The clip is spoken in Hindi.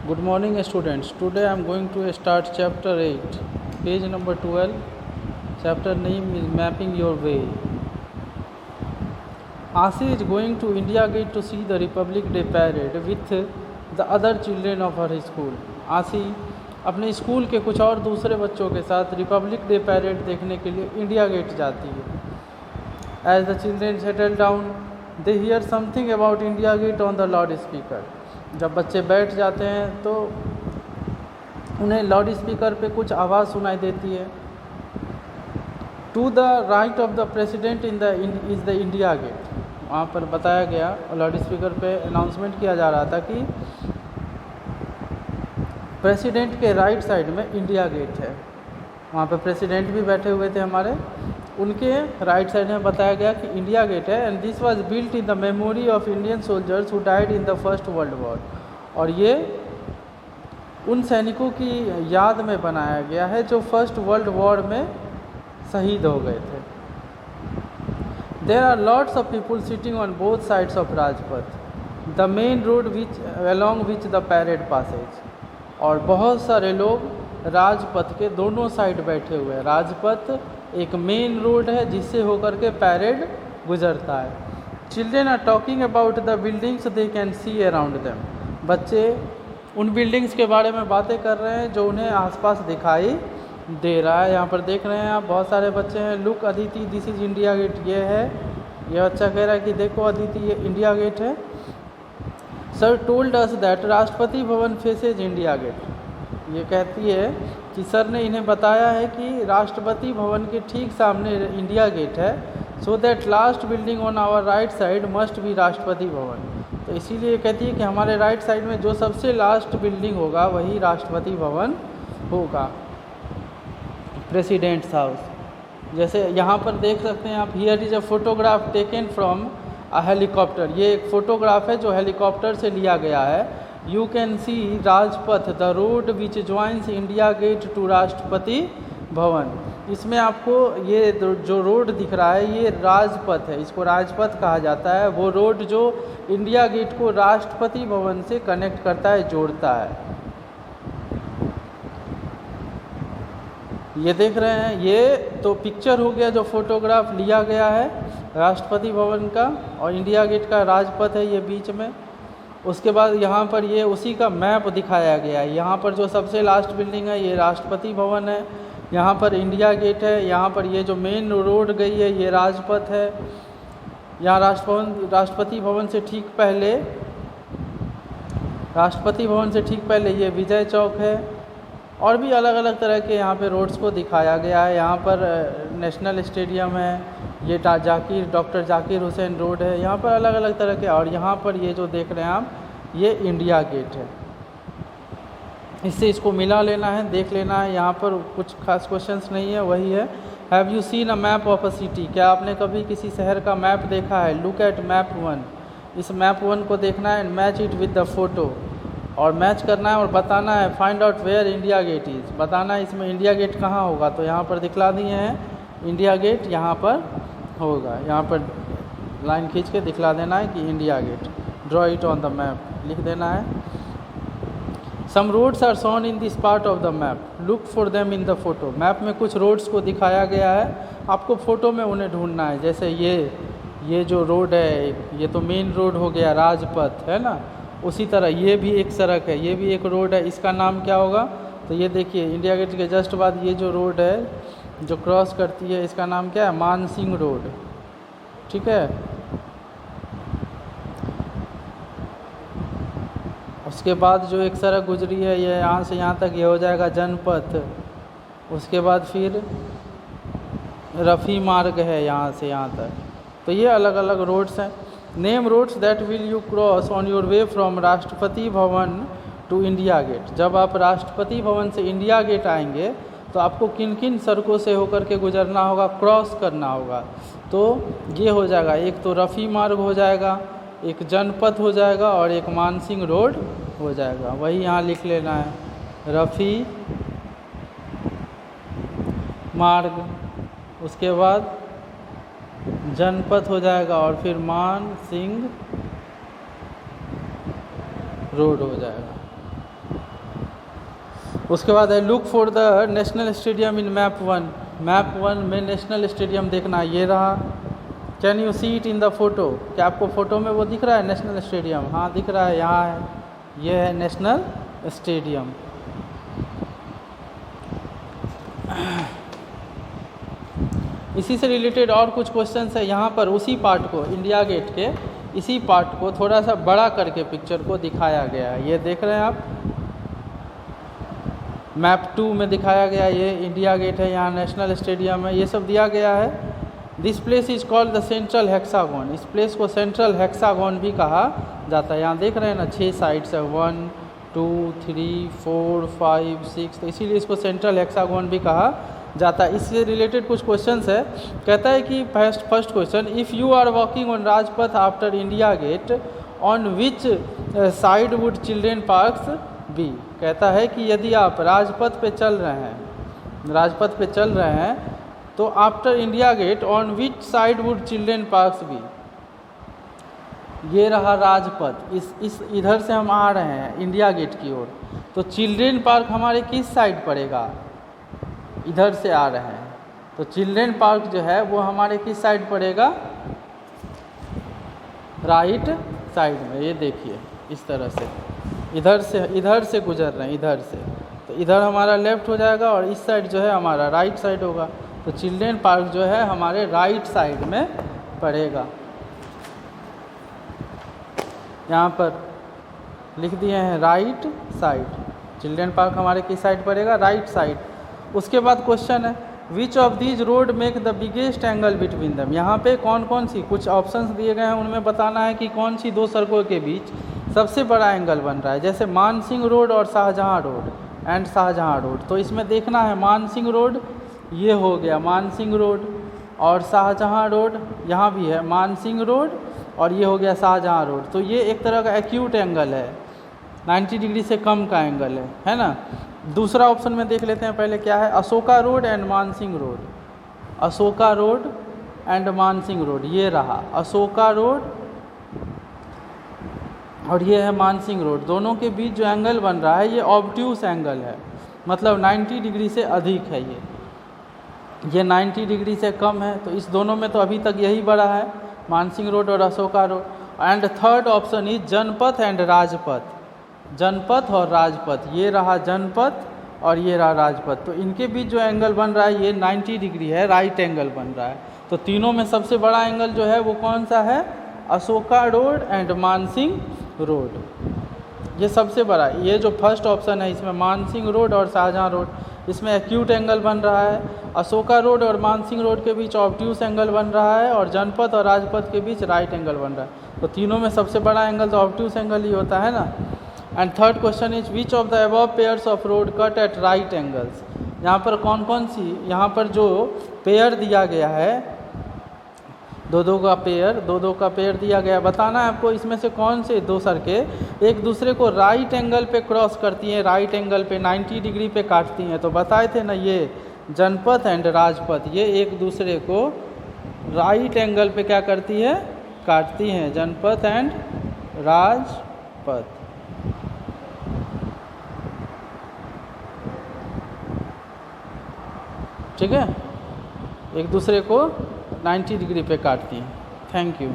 Good morning students. Today I am going to start chapter 8, page number 12. Chapter name is Mapping Your Way. Asi is going to India Gate to see the Republic Day parade with the other children of her school. आसी अपने स्कूल के कुछ और दूसरे बच्चों के साथ रिपब्लिक डे पैरेड देखने के लिए इंडिया गेट जाती है. As the children settle down, they hear something about India Gate on the loudspeaker. जब बच्चे बैठ जाते हैं तो उन्हें लाउड स्पीकर पे कुछ आवाज़ सुनाई देती है. To the right of the president is the India Gate. वहाँ पर बताया गया, लाउड स्पीकर पे अनाउंसमेंट किया जा रहा था कि प्रेसिडेंट के राइट साइड में इंडिया गेट है. वहाँ पे प्रेसिडेंट भी बैठे हुए थे हमारे, उनके राइट साइड में बताया गया कि इंडिया गेट है. And this was built in the memory of Indian soldiers who died in the first world war. और ये उन सैनिकों की याद में बनाया गया है जो फर्स्ट वर्ल्ड वॉर में शहीद हो गए थे. There are lots of people sitting on both sides of Rajpath, the main road which along which the parade passes. और बहुत सारे लोग राजपथ के दोनों साइड बैठे हुए हैं. राजपथ एक मेन रोड है जिससे होकर के पैरेड गुजरता है. Children are talking about the buildings they can see around them. बच्चे उन बिल्डिंग्स के बारे में बातें कर रहे हैं जो उन्हें आसपास दिखाई दे रहा है. यहाँ पर देख रहे हैं आप, बहुत सारे बच्चे हैं. Look Aditi, this is India Gate. ये है, ये बच्चा कह रहा है कि देखो अदिति, ये इंडिया गेट है. Sir told us that Rashtrapati Bhavan faces India Gate. ये कहती है कि सर ने इन्हें बताया है कि राष्ट्रपति भवन के ठीक सामने इंडिया गेट है. So that last building on our right side must be Rashtrapati Bhavan. तो इसीलिए कहती है कि हमारे राइट साइड में जो सबसे लास्ट बिल्डिंग होगा वही राष्ट्रपति भवन होगा, प्रेसिडेंट्स हाउस. जैसे यहाँ पर देख सकते हैं आप, here is a photograph taken from a helicopter. ये एक फ़ोटोग्राफ है जो हेलीकॉप्टर से लिया गया है. You can see Rajpath, the road which joins India Gate to Rashtrapati Bhavan. इसमें आपको ये जो रोड दिख रहा है ये राजपथ है, इसको राजपथ कहा जाता है. वो रोड जो इंडिया गेट को राष्ट्रपति भवन से कनेक्ट करता है, जोड़ता है. ये देख रहे हैं, ये तो पिक्चर हो गया जो फोटोग्राफ लिया गया है राष्ट्रपति भवन का, और इंडिया गेट का राजपथ है ये बीच में. उसके बाद यहाँ पर ये उसी का मैप दिखाया गया है. यहाँ पर जो सबसे लास्ट बिल्डिंग है ये राष्ट्रपति भवन है, यहाँ पर इंडिया गेट है, यहाँ पर ये जो मेन रोड गई है ये राजपथ है. यहाँ राष्ट्रपति भवन से ठीक पहले ये विजय चौक है. और भी अलग अलग तरह के यहाँ पे रोड्स को दिखाया गया है. यहाँ पर नेशनल स्टेडियम है, ये डॉक्टर जाकिर हुसैन रोड है. यहाँ पर अलग अलग तरह के, और यहाँ पर ये जो देख रहे हैं आप ये इंडिया गेट है. इससे इसको मिला लेना है, देख लेना है. यहाँ पर कुछ खास क्वेश्चंस नहीं है, वही है. Have you seen a map of a city. क्या आपने कभी किसी शहर का मैप देखा है? Look at map 1. इस मैप 1 को देखना है. Match it with the photo, और मैच करना है और बताना है. Find out where India Gate is. बताना है इसमें इंडिया गेट कहाँ होगा. तो यहाँ पर दिखला दिए हैं इंडिया गेट यहाँ पर होगा. यहाँ पर लाइन खींच के दिखला देना है कि India gate. Draw it on the map, लिख देना है. Some roads are shown in this part of the map, look for them in the photo. Map में कुछ रोड्स को दिखाया गया है, आपको फ़ोटो में उन्हें ढूंढना है. जैसे ये जो रोड है ये तो मेन रोड हो गया, राजपथ है ना. उसी तरह ये भी एक सड़क है, ये भी एक रोड है. इसका नाम क्या होगा? तो ये देखिए इंडिया गेट के जस्ट बाद ये जो रोड है जो क्रॉस करती है, इसका नाम क्या है? मानसिंह रोड. ठीक है. उसके बाद जो एक सड़क गुजरी है ये यहाँ से यहाँ तक, ये हो जाएगा जनपथ. उसके बाद फिर रफ़ी मार्ग है यहाँ से यहाँ तक. तो ये अलग अलग रोड्स हैं. Name roads that will you cross on your way from Rashtrapati Bhavan to India gate. जब आप राष्ट्रपति भवन से इंडिया गेट आएंगे तो आपको किन किन सड़कों से होकर के गुजरना होगा, क्रॉस करना होगा. तो ये हो जाएगा, एक तो रफ़ी मार्ग हो जाएगा, एक जनपथ हो जाएगा, और एक मानसिंह रोड हो जाएगा. वही यहाँ लिख लेना है, रफ़ी मार्ग. उसके बाद जनपथ हो जाएगा, और फिर मानसिंह रोड हो जाएगा. उसके बाद है look for the national stadium in map 1। Map 1 में नेशनल स्टेडियम देखना, ये रहा। Can you see it in the photo? क्या आपको फोटो में वो दिख रहा है नेशनल स्टेडियम? हाँ दिख रहा है, यहाँ है, ये है नेशनल स्टेडियम। इसी से रिलेटेड और कुछ क्वेश्चंस है यहाँ पर। उसी पार्ट को, इंडिया गेट के इसी पार्ट को थोड़ा सा बड़ा करके पिक्चर को दिखाया गया है। ये देख रहे हैं आप, मैप 2 में दिखाया गया, ये इंडिया गेट है, यहाँ नेशनल स्टेडियम है, ये सब दिया गया है। This place is called the central hexagon. इस प्लेस को सेंट्रल हेक्सागोन भी कहा जाता है। यहाँ देख रहे हैं ना 6 साइड्स है, 1 2 3 4 5 6, तो इसीलिए इसको सेंट्रल हेक्सागोन भी कहा जाता है। इससे रिलेटेड कुछ क्वेश्चंस है। कहता है कि first question, if you are walking on Rajpath after India Gate on which side would children parks be? कहता है कि यदि आप राजपथ पे चल रहे हैं तो after India Gate on which side would children parks be? ये रहा राजपथ, इस इधर से हम आ रहे हैं इंडिया गेट की ओर, तो चिल्ड्रेन पार्क हमारे किस साइड पड़ेगा? इधर से आ रहे हैं तो चिल्ड्रेन पार्क जो है वो हमारे किस साइड पड़ेगा? राइट साइड में। ये देखिए इस तरह से इधर से गुजर रहे हैं, इधर से, तो इधर हमारा लेफ्ट हो जाएगा और इस साइड जो है हमारा राइट साइड होगा। तो चिल्ड्रेन पार्क जो है हमारे राइट साइड में पड़ेगा। यहाँ पर लिख दिए हैं राइट साइड, चिल्ड्रेन पार्क हमारे किस साइड पड़ेगा? Right side. उसके बाद क्वेश्चन है, which of these road make the biggest angle between them? यहाँ पे कौन कौन सी, कुछ ऑप्शंस दिए गए हैं, उनमें बताना है कि कौन सी दो सड़कों के बीच सबसे बड़ा एंगल बन रहा है। जैसे मानसिंह रोड और Shahjahan road and Shahjahan road, तो इसमें देखना है मानसिंह रोड, ये हो गया मानसिंह रोड, और शाहजहाँ रोड यहाँ भी है मानसिंह रोड, और ये हो गया शाहजहाँ रोड। तो ये एक तरह का एक्यूट एंगल है, 90 डिग्री से कम का एंगल है ना। दूसरा ऑप्शन में देख लेते हैं पहले क्या है, Ashoka road and Mansingh road. Ashoka road and Mansingh road, ये रहा अशोका रोड और ये है मानसिंह रोड। दोनों के बीच जो एंगल बन रहा है ये ऑब्ट्यूस एंगल है, मतलब 90 डिग्री से अधिक है। ये 90 डिग्री से कम है, तो इस दोनों में तो अभी तक यही बड़ा है, मानसिंह रोड और Ashoka road. And third option is Janpath and Rajpath. Janpath और राजपथ, ये रहा जनपथ और ये रहा राजपथ, तो इनके बीच जो एंगल बन रहा है ये 90 डिग्री है, राइट एंगल बन रहा है। तो तीनों में सबसे बड़ा एंगल जो है वो कौन सा है? Ashoka road and Mansingh road, ये सबसे बड़ा। ये जो फर्स्ट ऑप्शन है इसमें मानसिंह रोड और शाहजहाँ रोड, इसमें एक्यूट एंगल बन रहा है। अशोका रोड और मानसिंह रोड के बीच ऑब्ट्यूस एंगल बन रहा है, और जनपथ और राजपथ के बीच राइट एंगल बन रहा है। तो तीनों में सबसे बड़ा एंगल तो ऑब्ट्यूस एंगल ही होता है ना। And third question is which of the above pairs of road cut at right angles? यहाँ पर कौन कौन सी, यहाँ पर जो पेयर दिया गया है, दो दो का पेयर दिया गया, बताना है आपको इसमें से कौन से दो सड़कें एक दूसरे को राइट एंगल पे क्रॉस करती हैं, राइट एंगल पे 90 डिग्री पे काटती हैं। तो बताए थे ना, ये जनपथ एंड राजपथ, ये एक दूसरे को राइट एंगल पे क्या करती है? काटती हैं, जनपथ एंड राजपथ। ठीक है, एक दूसरे को 90 डिग्री पे काटती हैं। Thank you.